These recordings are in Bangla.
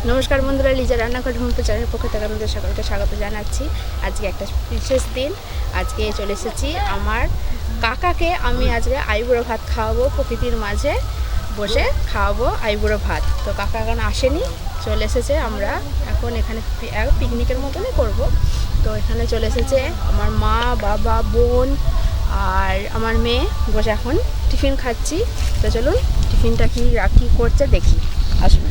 নমস্কার বন্ধুরা, লিজা রান্নাঘর হুমপু চ্যানেলের পক্ষ থেকে আমাদের সকলকে স্বাগত জানাচ্ছি। আজকে একটা বিশেষ দিন। আজকে চলে এসেছি আমার কাকাকে আমি আজকে আইবুড়ো ভাত খাওয়াবো, প্রকৃতির মাঝে বসে খাওয়াবো আইবুড়ো ভাত। তো কাকা এখন আসেনি, চলে এসেছে। আমরা এখন এখানে পিকনিকের মতনই করব। তো এখানে চলে এসেছে আমার মা, বাবা, বোন আর আমার মেয়ে বসে এখন টিফিন খাচ্ছি। তো চলুন টিফিনটা কি করছে দেখি, আসুন।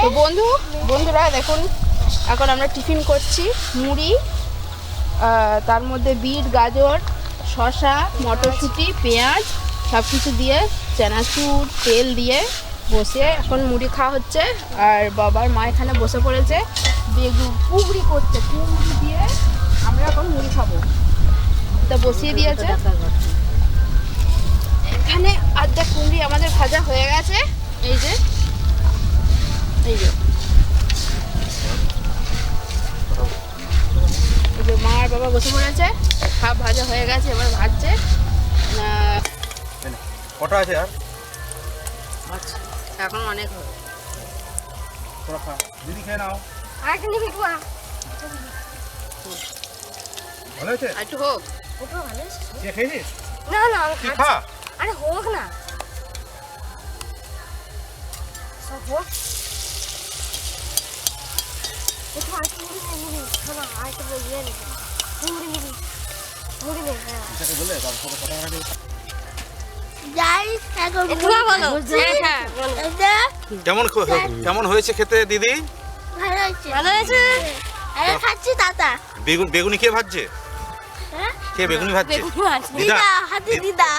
তো বন্ধুরা দেখুন, এখন আমরা টিফিন করছি। মুড়ি, তার মধ্যে বিট, গাজর, শসা, মটরশুঁটি, পেঁয়াজ সব কিছু দিয়ে, চানাচুর, তেল দিয়ে বসে এখন মুড়ি খাওয়া হচ্ছে। আর বাবার মা এখানে বসে পড়েছে, বেগুন কুবড়ি করছে। কুবড়ি দিয়ে আমরা এখন মুড়ি খাবো। তা বসিয়ে দিয়েছে এখানে। আর্ধেক কুমড়ি আমাদের ভাজা হয়ে গেছে। এই যে মা আর বাবা বসে পড়েছে, সব ভাজা হয়ে গেছে, এবার ভাজছে। কটা আছে আর? আচ্ছা, এখন অনেক হবে। দিদি খেয়ে নাও। ভালো হয়েছে? একটু হোক। খেয়েছিস? না না কি খা? আরে হোক না সব হোক। একটু আর মুড়ি নেই, শোনা আর একটু বলবি মুড়ি নিবি, মুড়ি নেই। হ্যাঁ এটাকে বলে তারপর কথা রাখি। কেমন হয়েছে খেতে দিদি? ভালো হয়েছে। খাচ্ছি দাদা। বেগুনি কে ভাজছে? কে বেগুনি ভাজছে? দিদা দিদা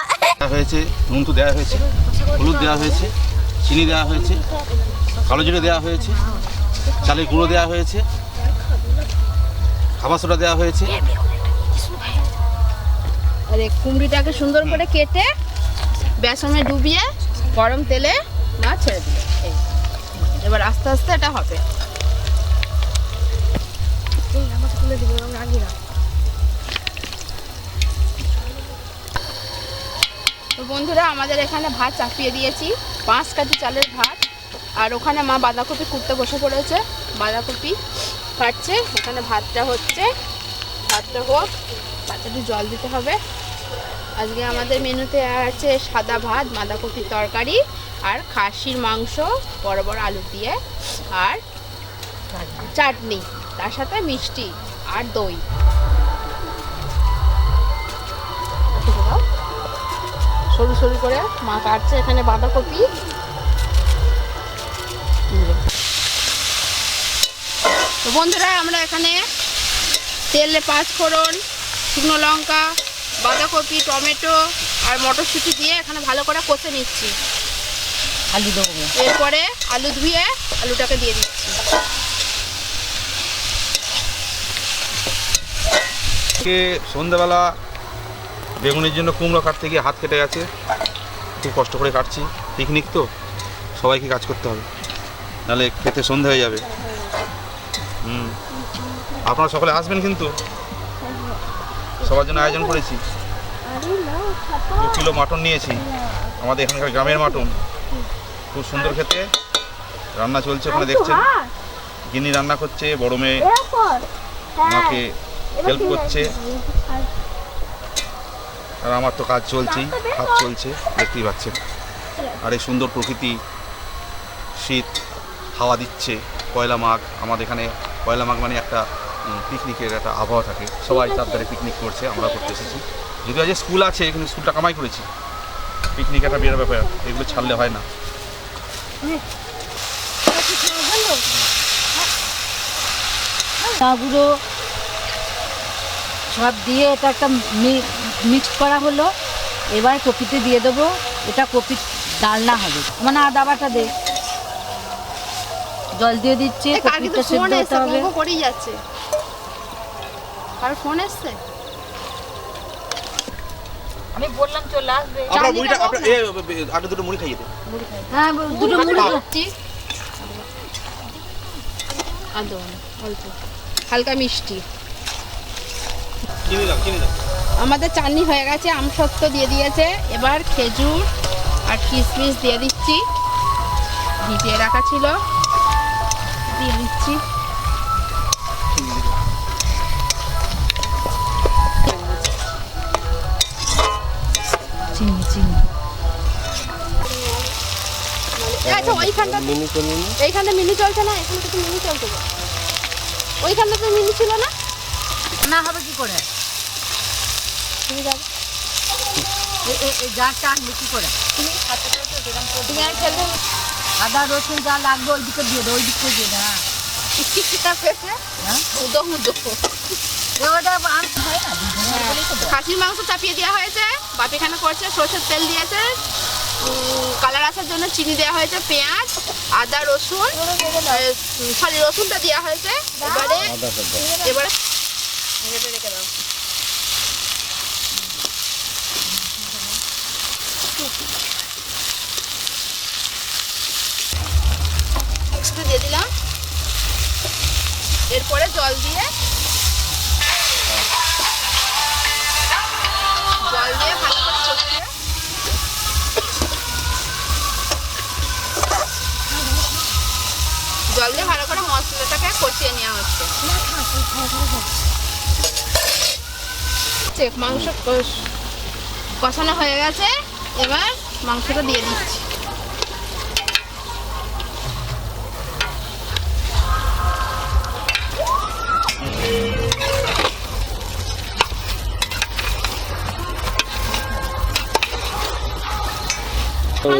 হয়েছে। নুন তো দেওয়া হয়েছে, হলুদ দেওয়া হয়েছে, চিনি দেওয়া হয়েছে, কালো জিরে দেওয়া হয়েছে, চালের গুঁড়ো দেওয়া হয়েছে, খাবার সোডা দেওয়া হয়েছে। আর এই কুমড়িটাকে সুন্দর করে কেটে বেসনে ডুবিয়ে গরম তেলে না ছেড়ে দিলে এবার আস্তে আস্তে এটা হবে। তো বন্ধুরা, আমাদের এখানে ভাত চাপিয়ে দিয়েছি, 5 কেজি চালের ভাত। আর ওখানে মা বাঁধাকপি কুটতে বসে পড়েছে, বাঁধাকপি কাটছে। এখানে ভাতটা হচ্ছে, ভাতটা হোক, ভাতটা একটু জল দিতে হবে। আজকে আমাদের মেনুতে আছে সাদা ভাত, বাঁধাকপির তরকারি আর খাসির মাংস বড় বড় আলু দিয়ে, আর চাটনি, তার সাথে মিষ্টি আর দই। সরু সরু করে মা কাটছে এখানে বাঁধাকপি। তো বন্ধুরা, আমরা এখানে তেলে 5 ফোড়ন, শুকনো লঙ্কা, বাঁধাকপি, টমেটো আর মটরশুঁটি দিয়ে এখানে ভালো করে কষে নিচ্ছি। আলু দেবো, এরপরে আলু ধুয়ে আলুটাকে দিয়ে দিচ্ছি। সন্ধ্যাবেলা বেগুনের জন্য কুমড়ো কাটতে গিয়ে হাত কেটে গেছে, খুব কষ্ট করে কাটছি। পিকনিক তো, সবাইকে কাজ করতে হবে, নাহলে খেতে সন্ধে হয়ে যাবে। আপনারা সকলে আসবেন কিন্তু, সবার জন্য আয়োজন করেছি। 2 কিলো মাটন নিয়েছি, আমাদের এখানকার গ্রামের মাটন, খুব সুন্দর খেতে। রান্না চলছে ওখানে দেখছেন, গিন্নি রান্না করছে, বড় মেয়ে আমাকে হেল্প করছে, আর আমার তো কাজ চলছেই, কাজ চলছে, দেখতেই পাচ্ছেন। আর এই সুন্দর প্রকৃতি, শীত হাওয়া দিচ্ছে, পয়লা মাঘ। আমাদের এখানে পয়লা মাঘ মানে একটা পিকনিকের একটা আবহাওয়া থাকে, সবাই তার ধারে পিকনিক করছে, আমরা করতে এসেছি। যদিও আজ স্কুল আছে, এখানে স্কুলটা কামাই করেছি। পিকনিক একটা বিরাট ব্যাপার, এগুলো ছাড়লে হয় না। গুঁড়ো সব দিয়ে এটা একটা মিক্সড করা হলো। এবার কপিতে দিয়ে দেবো, এটা কপি ডালনা হবে, মানে আদা বাটা দে, জল দিয়ে দিচ্ছে, কপিটা সিদ্ধ হতে হবে। করেই যাচ্ছে, আর ফোন এসছে, আমি বললাম চলে আসবে। আমরা মুড়িটা আগে দুটো মুড়ি খাইয়ে দে। হ্যাঁ, দুটো মুড়ি খাচ্ছি। আদৌ অল্প হালকা মিষ্টি। চিনি দাও, চিনি দাও। আমাদের চাটনি হয়ে গেছে, আমসত্ত্ব দিয়ে দিয়েছে। এবার খেজুর আর কিশমিশ দিয়ে দিচ্ছি, ভিজিয়ে রাখা ছিল, দিয়ে দিচ্ছি। চিনি চিনি আচ্ছা ওইখানটা এইখানটা মিনি চলছে না, এখানে তো মিনি চলতে যায়, ওইখানটা তো মিনি ছিল না। না হবে কি করে? তুমি যাবে, এই জারটা আনবে কি করে? তুমি আর খেলবে না। আদা রসুন যা লাগবে ওই দিকে দিয়ে দাও, ওই দিকে দিয়ে দাও। হ্যাঁ উদো উদো। ওটা আনতে হয় না, বলেই তো দেয়। খাসির মাংস চাপিয়ে দেওয়া হয়েছে, বাপি এখানে করছে, সরষের তেল দিয়েছে, কালার আসার জন্য চিনি দেওয়া হয়েছে, পেঁয়াজ, আদা রসুন, সরি রসুনটা দেওয়া হয়েছে। এবারে রেখে দাও। একসাথে দিয়ে দিলাম, এরপরে জল দিয়ে ভালো করে কষিয়ে জল দিয়ে ভালো করে মশলাটাকে কষিয়ে নেওয়া হচ্ছে। মাংস কষানো হয়ে গেছে, এবার মাংসটা দিয়ে দিচ্ছি।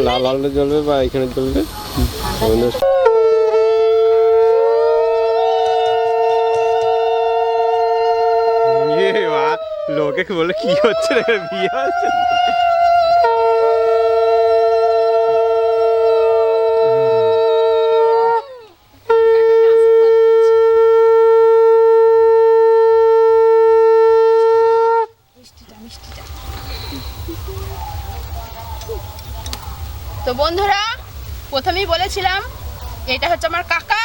লাল আলু জ্বলবে বা এখানে জ্বলবে। লোকে বলে কি হচ্ছে রে, বিয়ে হচ্ছে। তো বন্ধুরা, প্রথমেই বলেছিলাম এটা হচ্ছে আমার কাকা,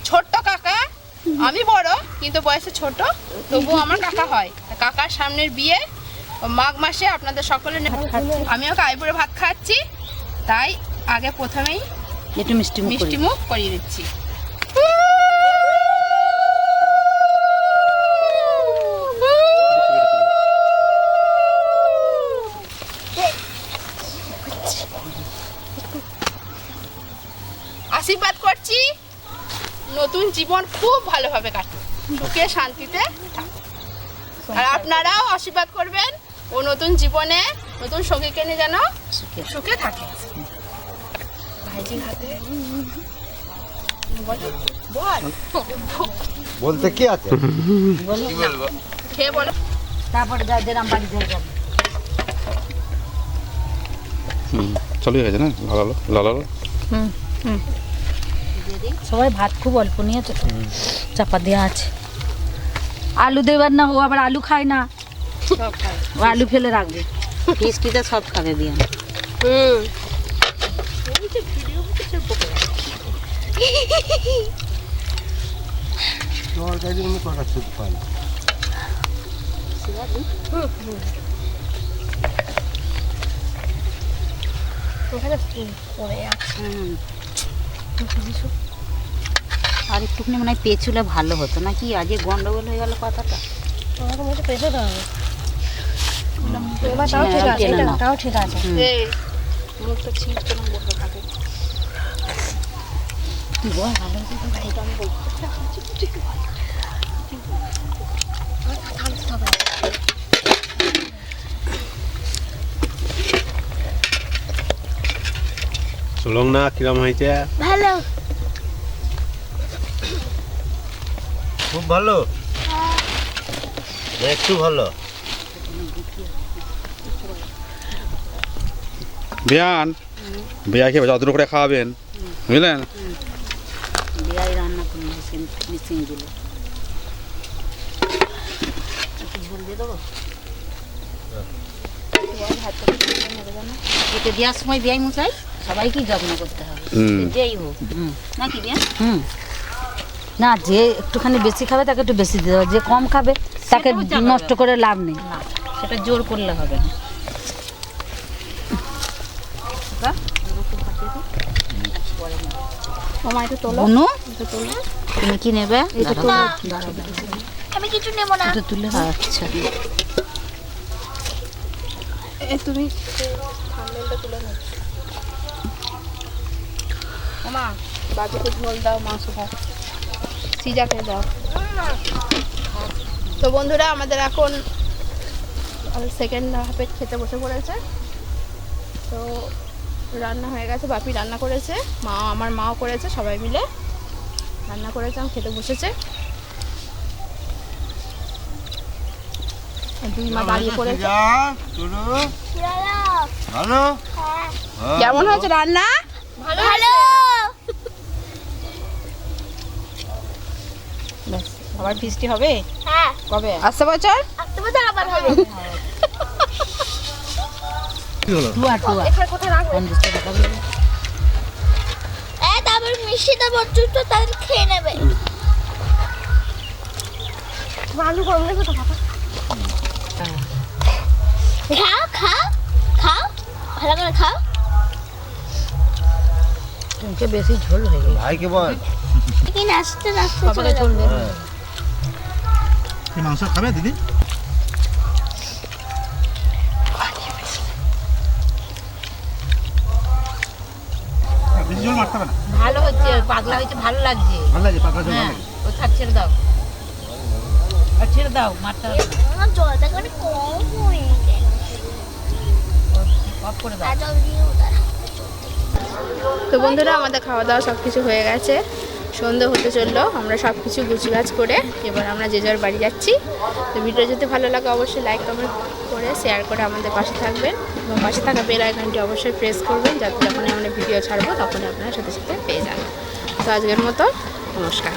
ছোট্ট কাকা। আমি বড় কিন্তু বয়সে ছোট, তবুও আমার কাকা হয়। কাকার সামনের বিয়ে মাঘ মাসে, আপনাদের সকলের আমি ওকে আইবুড়ো ভাত খাচ্ছি, তাই আগে প্রথমেই একটু মিষ্টি মিষ্টি মুখ করিয়ে দিচ্ছি। আশীর্বাদ করছি নতুন জীবন খুব ভালোভাবে কাটুক, সুখে শান্তিতে থাকুক। আর আপনারাও আশীর্বাদ করবেন ও নতুন জীবনে নতুন সঙ্গীকে নিয়ে যেন সুখে থাকে। ভাইজির হাতে বলতে কি আছে? খেয়ে বলো। তারপরে যা দিলাম বাড়ি ধরে যাবে। চলে গেছে না, লাল লাল লাল। সবাই ভাত খুব অল্প নিয়েছে, চাপা দেওয়া আছে। আলু দেবার না, ও আবার আলু খায় না, ও আলু ফেলে রাখবে। মিষ্টিটা সব খাবে দিয়ে। তরকারি আমি কটা সুদ পাই। আর একটুখানি মনে হয় পেঁচুলে ভালো হতো নাকি, আজকে গন্ডগোল হয়ে গেল পাতাটা। তাও ঠিক আছে। এই মুখটা ছিঁড়ছে না, বসে থাকে। চলং না কিরম হয়েছে? ভালো। খুব ভালো, একটু ভালো। বিয়ান, বিয়াকে যত্ন করে খাওয়াবেন, বুঝলেন? বিয়াই রান্না করে মিশিং দিল। ঝোল দিয়ে দেবো এতে দেওয়ার সময় বিয়াই মশাই সবাইকেই যত্ন করতে হবে, যেই হোক নাকি বিয়া। না, যে একটুখানি বেশি খাবে তাকে একটু বেশি দিতে হবে, যে কম খাবে তাকে নষ্ট করে লাভ নেই। সেটা জোর করলে হবে না। মামা এটা তোলো, অনু এটা তোলো। তুমি কি নেবে? এটা দাঁড়াও, তোলো। দাঁড়াও, দাঁড়াও। আমি কিছু নেব না। এটা তুলে আচ্ছা তুমি হ্যান্ডেলটা তুলে নাও। মামা বাবুকে ঝোল দাও, মাংস ভাত, সিজাকে দাও। তো বন্ধুরা আমাদের এখন সেকেন্ড হাফে খেতে বসে পড়েছে। তো রান্না হয়ে গেছে, বাপি রান্না করেছে, মা আমার মাও করেছে, সবাই মিলে রান্না করেছে, আমি খেতে বসেছে। আর দুই মা দাঁড়িয়ে পড়েছে। ভালো কেমন হয়েছে রান্না? ভালো। ব্যাস, আবার বৃষ্টি হবে হ্যাঁ, কবে? আসতে বছর আসতে বছর আবার হবে। টুয়া টুয়া এখানে কোথায় রাখবো? 50 টাকা দিলে। তারপর মিষ্টি দেবো, তো তাদের খেয়ে নেবে। আলু গরম নেবে তো বাবা। খাও খাও খাও, ভালো করে খাও। তোমাকে বেশি ঝোল হয়ে গেছে। ভাইকে বল কি নাচতে নাচতে বাবাকে চলে ঝোল যাবো। দেবে। কি মাংস খাবে দিদি? বেশি ঝোল মারতে হবে না, ভালো হচ্ছে, পাগলা হয়েছে, ভালো লাগছে। ভালো লাগে পাতলা ঝোল ভালো হ্যাঁ, লাগে। ও থাক, ছেড়ে দাও। আর ছেড়ে দাও, মারতে হবে না। আমার জলটা করে কম হয়ে গেল। অফ করে দাও। আর জল দিও দাঁড়া। তো বন্ধুরা আমাদের খাওয়া দাওয়া সব কিছু হয়ে গেছে, সন্ধে হতে চললো। আমরা সব কিছু গুছগাছ করে এবার আমরা যে যার বাড়ি যাচ্ছি। তো ভিডিও যদি ভালো লাগে অবশ্যই লাইক কমেন্ট করে শেয়ার করে আমাদের পাশে থাকবেন এবং পাশে থাকা বেল আইকনটি অবশ্যই প্রেস করবেন, যাতে যখনই আমরা ভিডিও ছাড়বো তখনই আপনারা সাথে সাথে পেয়ে যান। তো আজকের মতো নমস্কার।